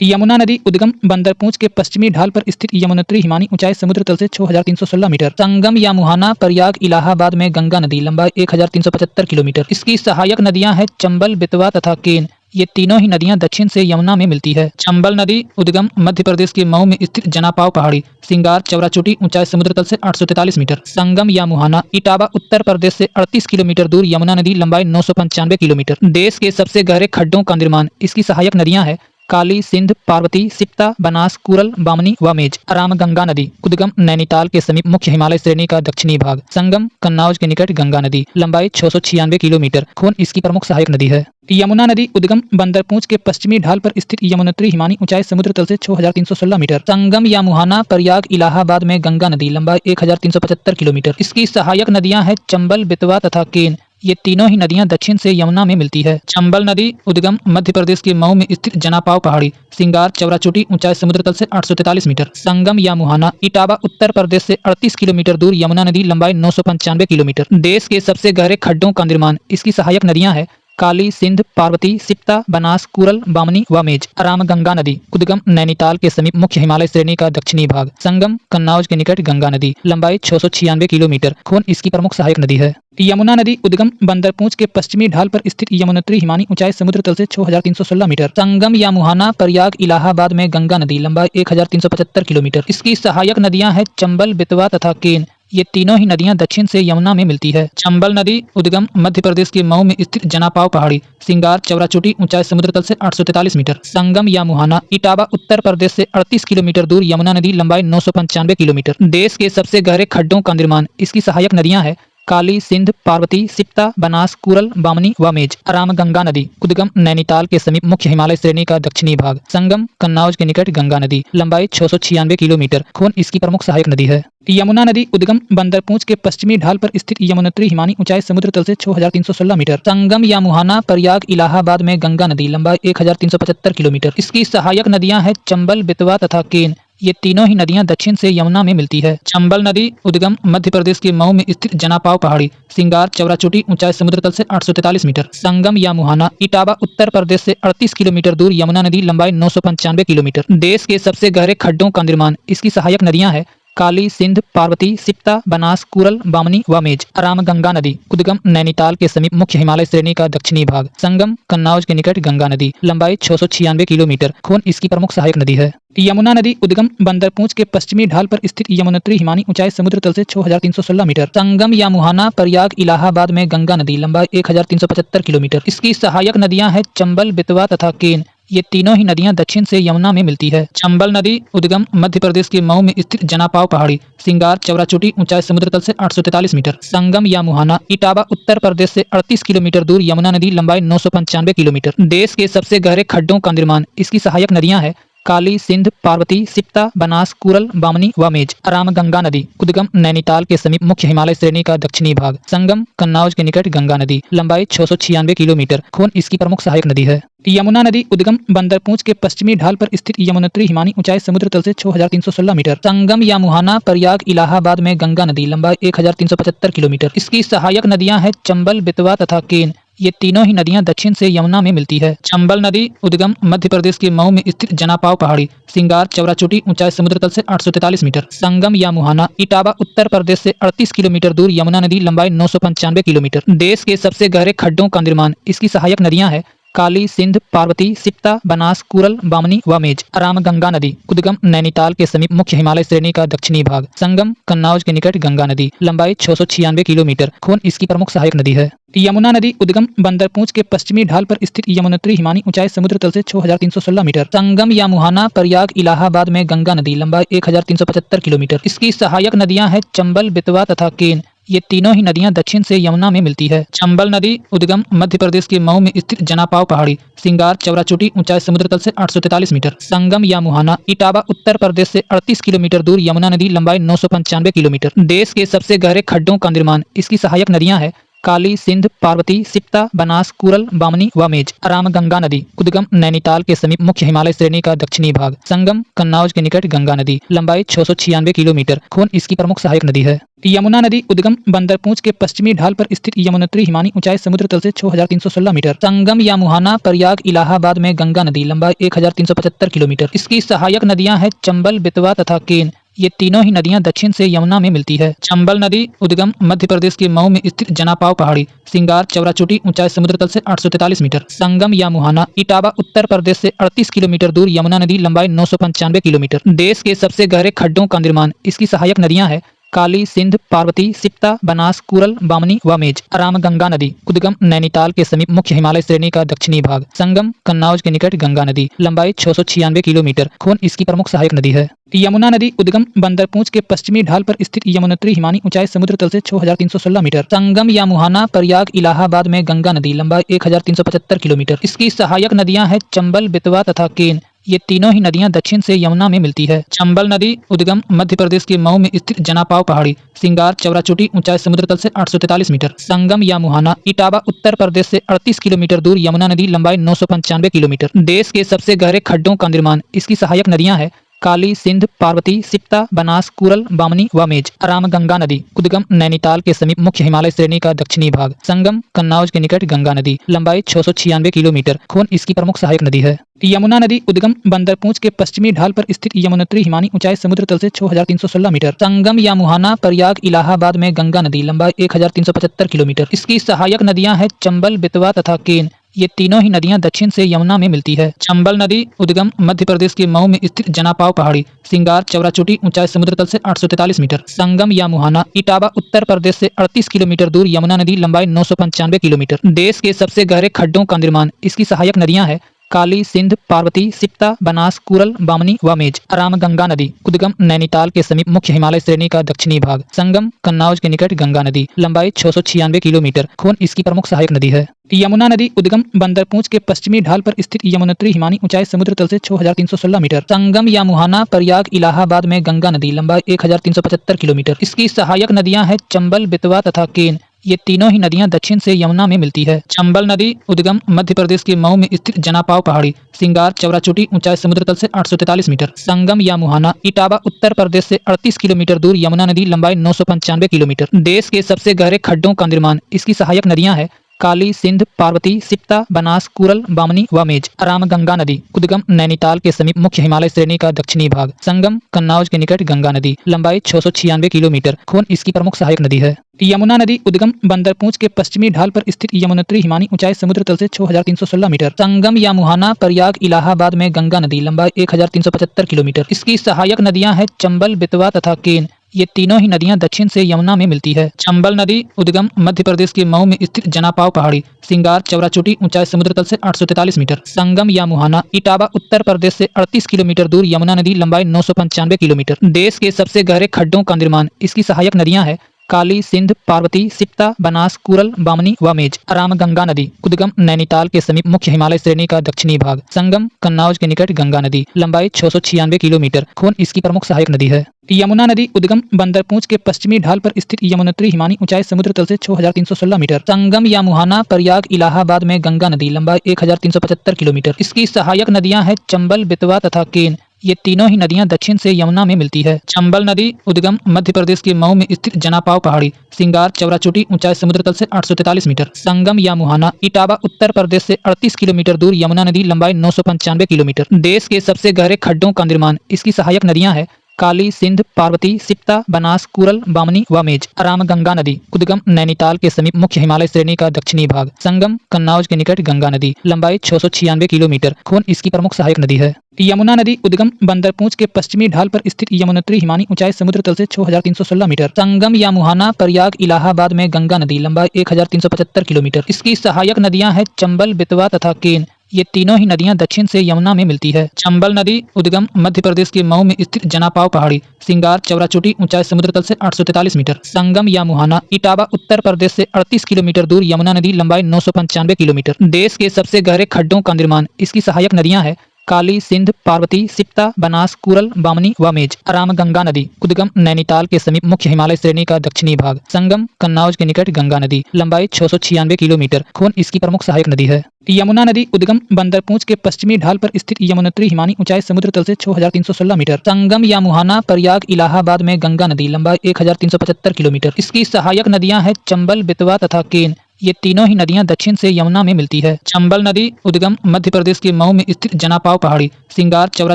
यमुना नदी उद्गम बंदरपूंछ के पश्चिमी ढाल पर स्थित यमुनोत्री हिमानी ऊंचाई समुद्र तल से 6316 मीटर। संगम या मुहाना प्रयाग इलाहाबाद में गंगा नदी लंबाई 1375 किलोमीटर। इसकी सहायक नदियां हैं चंबल, बेतवा तथा केन। ये तीनों ही नदियां दक्षिण से यमुना में मिलती है। चंबल नदी उद्गम मध्य प्रदेश के मऊ में स्थित जनापाव पहाड़ी, सिंगार, चौराचोटी ऊंचाई समुद्र तल से 843 मीटर। संगम या मुहाना इटावा उत्तर प्रदेश से 38 किलोमीटर दूर। यमुना नदी लंबाई 995 किलोमीटर। देश के सबसे गहरे खड्डों का निर्माण। इसकी सहायक नदियां हैं काली, सिंध, पार्वती, सिप्ता, बनास, कुरल, बामनी व मेज। रामगंगा नदी उद्गम नैनीताल के समीप मुख्य हिमालय श्रेणी का दक्षिणी भाग। संगम कन्नौज के निकट गंगा नदी लंबाई 696 किलोमीटर। खोन इसकी प्रमुख सहायक नदी है। यमुना नदी उद्गम बंदरपूंछ के पश्चिमी ढाल पर स्थित यमुनोत्री हिमानी ऊंचाई समुद्र तल से 6316 मीटर। संगम या मुहाना प्रयाग इलाहाबाद में गंगा नदी लंबाई 1375 किलोमीटर। इसकी सहायक नदियां हैं चंबल, बेतवा तथा केन। ये तीनों ही नदियां दक्षिण से यमुना में मिलती है। चंबल नदी उद्गम मध्य प्रदेश के मऊ में स्थित जनापाव पहाड़ी, सिंगार, चौराचोटी ऊंचाई समुद्र तल से 843 मीटर। संगम या मुहाना इटावा उत्तर प्रदेश से 38 किलोमीटर दूर। यमुना नदी लंबाई 995 किलोमीटर। देश के सबसे गहरे खड्डों का निर्माण। इसकी सहायक नदियां हैं काली, सिंध, पार्वती, सिप्ता, बनास, कुरल, बामनी व मेज। रामगंगा नदी उद्गम नैनीताल के समीप मुख्य हिमालय श्रेणी का दक्षिणी भाग। संगम कन्नौज के निकट गंगा नदी लंबाई 696 किलोमीटर। खोन इसकी प्रमुख सहायक नदी है। यमुना नदी उद्गम बंदरपूंछ के पश्चिमी ढाल पर स्थित यमुनोत्री हिमानी ऊंचाई समुद्र तल से 6316 मीटर। संगम या मुहाना प्रयाग इलाहाबाद में गंगा नदी लंबाई 1375 किलोमीटर। इसकी सहायक नदियां हैं चंबल, बेतवा तथा केन। ये तीनों ही नदियां दक्षिण से यमुना में मिलती है। चंबल नदी उद्गम मध्य प्रदेश के मऊ में स्थित जनापाव पहाड़ी, सिंगार, चौराचोटी ऊंचाई समुद्र तल से 843 मीटर। संगम या मुहाना इटावा उत्तर प्रदेश से 38 किलोमीटर दूर। यमुना नदी लंबाई 995 किलोमीटर। देश के सबसे गहरे खड्डों का निर्माण। इसकी सहायक नदियां हैं काली, सिंध, पार्वती, सिप्ता, बनास, कुरल, बामनी व मेज। रामगंगा नदी उद्गम नैनीताल के समीप मुख्य हिमालय श्रेणी का दक्षिणी भाग। संगम कन्नौज के निकट गंगा नदी लंबाई 696 किलोमीटर। खोन इसकी प्रमुख सहायक नदी है। यमुना नदी उद्गम बंदरपूंछ के पश्चिमी ढाल पर स्थित यमुनोत्री हिमानी ऊंचाई समुद्र तल से 6316 मीटर। संगम या मुहाना प्रयाग इलाहाबाद में गंगा नदी लंबाई 1375 किलोमीटर। इसकी सहायक नदियां हैं चंबल, बेतवा तथा केन। ये तीनों ही नदियां दक्षिण से यमुना में मिलती है। चंबल नदी उद्गम मध्य प्रदेश के मऊ में स्थित जनापाव पहाड़ी, सिंगार, चौराचोटी ऊंचाई समुद्र तल से 843 मीटर। संगम या मुहाना इटावा उत्तर प्रदेश से 38 किलोमीटर दूर। यमुना नदी लंबाई 995 किलोमीटर। देश के सबसे गहरे खड्डों का निर्माण। इसकी सहायक नदियां हैं काली, सिंध, पार्वती, सिप्ता, बनास, कुरल, बामनी व मेज। रामगंगा नदी उद्गम नैनीताल के समीप मुख्य हिमालय श्रेणी का दक्षिणी भाग। संगम कन्नौज के निकट गंगा नदी लंबाई 696 किलोमीटर। खोन इसकी प्रमुख सहायक नदी है। यमुना नदी उद्गम बंदरपूंछ के पश्चिमी ढाल पर स्थित यमुनोत्री हिमानी ऊंचाई समुद्र तल से 6316 मीटर। संगम या मुहाना प्रयाग इलाहाबाद में गंगा नदी लंबाई 1375 किलोमीटर। इसकी सहायक नदियां हैं चंबल, बेतवा तथा केन। ये तीनों ही नदियां दक्षिण से यमुना में मिलती है। चंबल नदी उद्गम मध्य प्रदेश के मऊ में स्थित जनापाव पहाड़ी, सिंगार, चौराचोटी ऊंचाई समुद्र तल से 843 मीटर। संगम या मुहाना इटावा उत्तर प्रदेश से 38 किलोमीटर दूर। यमुना नदी लंबाई 995 किलोमीटर। देश के सबसे गहरे खड्डों का निर्माण। इसकी सहायक नदियां हैं काली, सिंध, पार्वती, सिप्ता, बनास, कुरल, बामनी व मेज। रामगंगा नदी उद्गम नैनीताल के समीप मुख्य हिमालय श्रेणी का दक्षिणी भाग। संगम कन्नौज के निकट गंगा नदी लंबाई 696 किलोमीटर। खोन इसकी प्रमुख सहायक नदी है। यमुना नदी उद्गम बंदरपूंछ के पश्चिमी ढाल पर स्थित यमुनोत्री हिमानी ऊंचाई समुद्र तल से 6316 मीटर। संगम या मुहाना प्रयाग इलाहाबाद में गंगा नदी लंबाई 1375 किलोमीटर। इसकी सहायक नदियां हैं चंबल, बेतवा तथा केन। ये तीनों ही नदियां दक्षिण से यमुना में मिलती है। चंबल नदी उद्गम मध्य प्रदेश के मऊ में स्थित जनापाव पहाड़ी, सिंगार, चौराचोटी ऊंचाई समुद्र तल से 843 मीटर। संगम या मुहाना इटावा उत्तर प्रदेश से 38 किलोमीटर दूर। यमुना नदी लंबाई 995 किलोमीटर। देश के सबसे गहरे खड्डों का निर्माण। इसकी सहायक नदियां हैं काली, सिंध, पार्वती, सिप्ता, बनास, कुरल, बामनी व मेज। रामगंगा नदी उद्गम नैनीताल के समीप मुख्य हिमालय श्रेणी का दक्षिणी भाग। संगम कन्नौज के निकट गंगा नदी लंबाई 696 किलोमीटर। खोन इसकी प्रमुख सहायक नदी है। यमुना नदी उद्गम बंदरपूंछ के पश्चिमी ढाल पर स्थित यमुनोत्री हिमानी ऊंचाई समुद्र तल से 6316 मीटर। संगम या मुहाना प्रयाग इलाहाबाद में गंगा नदी लंबाई 1375 किलोमीटर। इसकी सहायक नदियां हैं चंबल, बेतवा तथा केन। ये तीनों ही नदियां दक्षिण से यमुना में मिलती है। चंबल नदी उद्गम मध्य प्रदेश के मऊ में स्थित जनापाव पहाड़ी, सिंगार, चौराचोटी ऊंचाई समुद्र तल से 843 मीटर। संगम या मुहाना इटावा उत्तर प्रदेश से 38 किलोमीटर दूर। यमुना नदी लंबाई 995 किलोमीटर। देश के सबसे गहरे खड्डों का निर्माण। इसकी सहायक नदियां हैं काली, सिंध, पार्वती, सिप्ता, बनास, कुरल, बामनी व मेज। रामगंगा नदी उद्गम नैनीताल के समीप मुख्य हिमालय श्रेणी का दक्षिणी भाग। संगम कन्नौज के निकट गंगा नदी। लंबाई 696 किलोमीटर। खून इसकी प्रमुख सहायक नदी है। यमुना नदी उद्गम बंदरपूंछ के पश्चिमी ढाल पर स्थित यमुनोत्री हिमानी ऊंचाई समुद्र तल से 6316 मीटर। संगम या मुहाना, प्रयाग, इलाहाबाद में गंगा नदी। लंबाई 1375 किलोमीटर। इसकी सहायक नदियां हैं चंबल, बेतवा तथा केन। ये तीनों ही नदियां दक्षिण से यमुना में मिलती है। चंबल नदी उद्गम मध्य प्रदेश के मऊ में स्थित जनापाव पहाड़ी, सिंगार, चौराचोटी, ऊंचाई समुद्र तल से 843 मीटर। संगम या मुहाना इटावा उत्तर प्रदेश से 38 किलोमीटर दूर। यमुना नदी लंबाई 995 किलोमीटर। देश के सबसे गहरे खड्डों का निर्माण। इसकी सहायक नदियां हैं काली, सिंध, पार्वती, सिप्ता, बनास, कुरल, बामनी व मेज। रामगंगा नदी उद्गम नैनीताल के समीप मुख्य हिमालय श्रेणी का दक्षिणी भाग। संगम कन्नौज के निकट गंगा नदी। लंबाई 696 किलोमीटर। खून इसकी प्रमुख सहायक नदी है। यमुना नदी उद्गम बंदरपूंछ के पश्चिमी ढाल पर स्थित यमुनोत्री हिमानी ऊंचाई समुद्र तल से 6316 मीटर। संगम या मुहाना, प्रयाग, इलाहाबाद में गंगा नदी। लंबाई 1375 किलोमीटर। इसकी सहायक नदियां हैं चंबल, बेतवा तथा केन। ये तीनों ही नदियां दक्षिण से यमुना में मिलती है। चंबल नदी उद्गम मध्य प्रदेश के मऊ में स्थित जनापाव पहाड़ी, सिंगार, चौराचोटी, ऊंचाई समुद्र तल से 843 मीटर। संगम या मुहाना इटावा उत्तर प्रदेश से 38 किलोमीटर दूर। यमुना नदी लंबाई 995 किलोमीटर। देश के सबसे गहरे खड्डों का निर्माण। इसकी सहायक नदियां हैं काली, सिंध, पार्वती, सिप्ता, बनास, कुरल, बामनी व मेज। रामगंगा नदी उद्गम नैनीताल के समीप मुख्य हिमालय श्रेणी का दक्षिणी भाग। संगम कन्नौज के निकट गंगा नदी। लंबाई 696 किलोमीटर। खून इसकी प्रमुख सहायक नदी है। यमुना नदी उद्गम बंदरपूंछ के पश्चिमी ढाल पर स्थित यमुनोत्री हिमानी ऊंचाई समुद्र तल से 6316 मीटर। संगम या मुहाना, प्रयाग, इलाहाबाद में गंगा नदी। लंबाई 1375 किलोमीटर। इसकी सहायक नदियां हैं चंबल, बेतवा तथा केन। ये तीनों ही नदियां दक्षिण से यमुना में मिलती है। चंबल नदी उद्गम मध्य प्रदेश के मऊ में स्थित जनापाव पहाड़ी, सिंगार, चौराचोटी, ऊंचाई समुद्र तल से 843 मीटर। संगम या मुहाना इटावा उत्तर प्रदेश से 38 किलोमीटर दूर। यमुना नदी लंबाई 995 किलोमीटर। देश के सबसे गहरे खड्डों का निर्माण। इसकी सहायक नदियां हैं काली, सिंध, पार्वती, सिप्ता, बनास, कुरल, बामनी व मेज। रामगंगा नदी उद्गम नैनीताल के समीप मुख्य हिमालय श्रेणी का दक्षिणी भाग। संगम कन्नौज के निकट गंगा नदी। लंबाई 696 किलोमीटर। खून इसकी प्रमुख सहायक नदी है। यमुना नदी उद्गम बंदरपूंछ के पश्चिमी ढाल पर स्थित यमुनोत्री हिमानी ऊंचाई समुद्र तल से 6316 मीटर। संगम या मुहाना, प्रयाग, इलाहाबाद में गंगा नदी। लंबाई 1375 किलोमीटर। इसकी सहायक नदियां हैं चंबल, बेतवा तथा केन। ये तीनों ही नदियां दक्षिण से यमुना में मिलती है। चंबल नदी उद्गम मध्य प्रदेश के मऊ में स्थित जनापाव पहाड़ी, सिंगार, चौराचोटी, ऊंचाई समुद्र तल से 843 मीटर। संगम या मुहाना इटावा उत्तर प्रदेश से 38 किलोमीटर दूर। यमुना नदी लंबाई 995 किलोमीटर। देश के सबसे गहरे खड्डों का निर्माण। इसकी सहायक नदियां हैं काली, सिंध, पार्वती, सिप्ता, बनास, कुरल, बामनी व मेज। रामगंगा नदी उद्गम नैनीताल के समीप मुख्य हिमालय श्रेणी का दक्षिणी भाग। संगम कन्नौज के निकट गंगा नदी। लंबाई 696 किलोमीटर। खून इसकी प्रमुख सहायक नदी है। यमुना नदी उद्गम बंदरपूंछ के पश्चिमी ढाल पर स्थित यमुनोत्री हिमानी ऊंचाई समुद्र तल से 6316 मीटर। संगम या मुहाना, प्रयाग, इलाहाबाद में गंगा नदी। लंबाई 1375 किलोमीटर। इसकी सहायक नदियां हैं चंबल, बेतवा तथा केन। ये तीनों ही नदियां दक्षिण से यमुना में मिलती है। चंबल नदी उद्गम मध्य प्रदेश के मऊ में स्थित जनापाव पहाड़ी, सिंगार, चौराचोटी, ऊंचाई समुद्र तल से 843 मीटर। संगम या मुहाना इटावा उत्तर प्रदेश से 38 किलोमीटर दूर। यमुना नदी लंबाई 995 किलोमीटर। देश के सबसे गहरे खड्डों का निर्माण। इसकी सहायक नदियां हैं काली, सिंध, पार्वती, सिप्ता, बनास, कुरल, बामनी व मेज। रामगंगा नदी उद्गम नैनीताल के समीप मुख्य हिमालय श्रेणी का दक्षिणी भाग। संगम कन्नौज के निकट गंगा नदी। लंबाई 696 किलोमीटर। खून इसकी प्रमुख सहायक नदी है। यमुना नदी उद्गम बंदरपूंछ के पश्चिमी ढाल पर स्थित यमुनोत्री हिमानी ऊंचाई समुद्र तल से 6316 मीटर। संगम या मुहाना, प्रयाग, इलाहाबाद में गंगा नदी। लंबाई 1375 किलोमीटर। इसकी सहायक नदियां हैं चंबल, बेतवा तथा केन। ये तीनों ही नदियां दक्षिण से यमुना में मिलती है। चंबल नदी उद्गम मध्य प्रदेश के मऊ में स्थित जनापाव पहाड़ी, सिंगार, चौराचोटी, ऊंचाई समुद्र तल से 843 मीटर। संगम या मुहाना इटावा उत्तर प्रदेश से 38 किलोमीटर दूर। यमुना नदी लंबाई 995 किलोमीटर। देश के सबसे गहरे खड्डों का निर्माण। इसकी सहायक नदियां हैं काली, सिंध, पार्वती, सिप्ता, बनास, कुरल, बामनी व मेज। रामगंगा नदी उद्गम नैनीताल के समीप मुख्य हिमालय श्रेणी का दक्षिणी भाग। संगम कन्नौज के निकट गंगा नदी। लंबाई 696 किलोमीटर। खून इसकी प्रमुख सहायक नदी है। यमुना नदी उद्गम बंदरपूंछ के पश्चिमी ढाल पर स्थित यमुनोत्री हिमानी ऊंचाई समुद्र तल से 6316 मीटर। संगम या मुहाना, प्रयाग, इलाहाबाद में गंगा नदी। लंबाई 1375 किलोमीटर। इसकी सहायक नदियां हैं चंबल, बेतवा तथा केन। ये तीनों ही नदियां दक्षिण से यमुना में मिलती है। चंबल नदी उद्गम मध्य प्रदेश के मऊ में स्थित जनापाव पहाड़ी, सिंगार, चौराचोटी, ऊंचाई समुद्र तल से 843 मीटर। संगम या मुहाना इटावा उत्तर प्रदेश से 38 किलोमीटर दूर। यमुना नदी लंबाई 995 किलोमीटर। देश के सबसे गहरे खड्डों का निर्माण। इसकी सहायक नदियां हैं काली, सिंध, पार्वती, सिप्ता, बनास, कुरल, बामनी व मेज। रामगंगा नदी उद्गम नैनीताल के समीप मुख्य हिमालय श्रेणी का दक्षिणी भाग। संगम कन्नौज के निकट गंगा नदी। लंबाई 696 किलोमीटर। खोन इसकी प्रमुख सहायक नदी है। यमुना नदी उद्गम बंदरपूंछ के पश्चिमी ढाल पर स्थित यमुनोत्री हिमानी ऊंचाई समुद्र तल से 6316 मीटर। संगम या मुहाना प्रयाग इलाहाबाद में गंगा नदी। लंबाई 1375 किलोमीटर। इसकी सहायक नदियां हैं चंबल, बेतवा तथा केन। ये तीनों ही नदियां दक्षिण से यमुना में मिलती है। चंबल नदी उद्गम मध्य प्रदेश के मऊ में स्थित जनापाव पहाड़ी, सिंगार, चौरा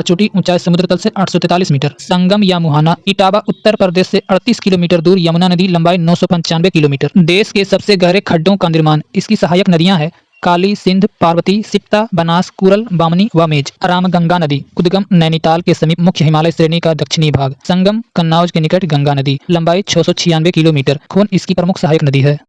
चोटी, ऊंचाई समुद्र तल से 843 मीटर। संगम या मुहाना इटावा उत्तर प्रदेश से 38 किलोमीटर दूर। यमुना नदी लंबाई 995 किलोमीटर। देश के सबसे गहरे खड्डों का निर्माण। इसकी सहायक नदियां हैं काली, सिंध, पार्वती, सिप्ता, बनास, कुरल, बामनी व मेज। रामगंगा नदी उद्गम नैनीताल के समीप मुख्य हिमालय श्रेणी का दक्षिणी भाग। संगम कन्नौज के निकट गंगा नदी। लंबाई 696 किलोमीटर। खोन इसकी प्रमुख सहायक नदी है।